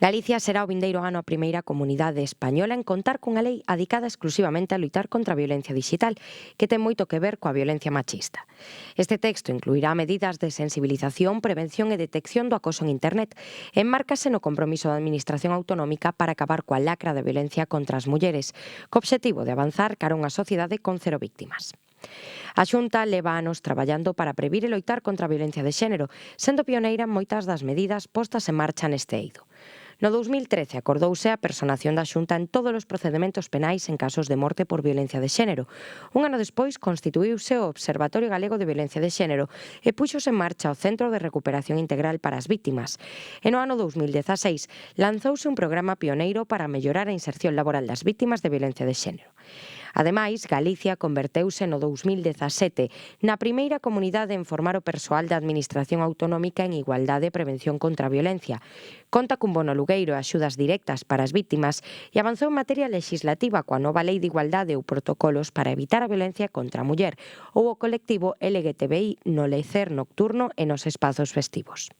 Galicia será o vindeiro ano a primeira comunidade española en contar cunha lei adicada exclusivamente a loitar contra a violencia digital, que ten moito que ver coa violencia machista. Este texto incluirá medidas de sensibilización, prevención e detección do acoso en Internet e enmárcase no compromiso da Administración autonómica para acabar coa lacra da violencia contra as mulleres, co obxectivo de avanzar cara a unha sociedade con cero víctimas. A Xunta leva anos traballando para previr e loitar contra a violencia de xénero, sendo pioneira en moitas das medidas postas en marcha neste eido. No 2013 acordouse a personación da Xunta en todos os procedementos penais en casos de morte por violencia de xénero. Un ano despois constituíuse o Observatorio Galego de Violencia de Xénero e puxose en marcha o Centro de Recuperación Integral para as Vítimas. E no ano 2016 lanzouse un programa pioneiro para mellorar a inserción laboral das vítimas de violencia de xénero. Ademais, Galicia converteuse no 2017 na primeira comunidade en formar o persoal da Administración autonómica en igualdade e prevención contra a violencia. Conta cun bono alugueiro e axudas directas para as vítimas e avanzou en materia legislativa coa nova Lei de Igualdade ou protocolos para evitar a violencia contra a muller ou o colectivo LGTBI no lecer nocturno e nos espazos festivos.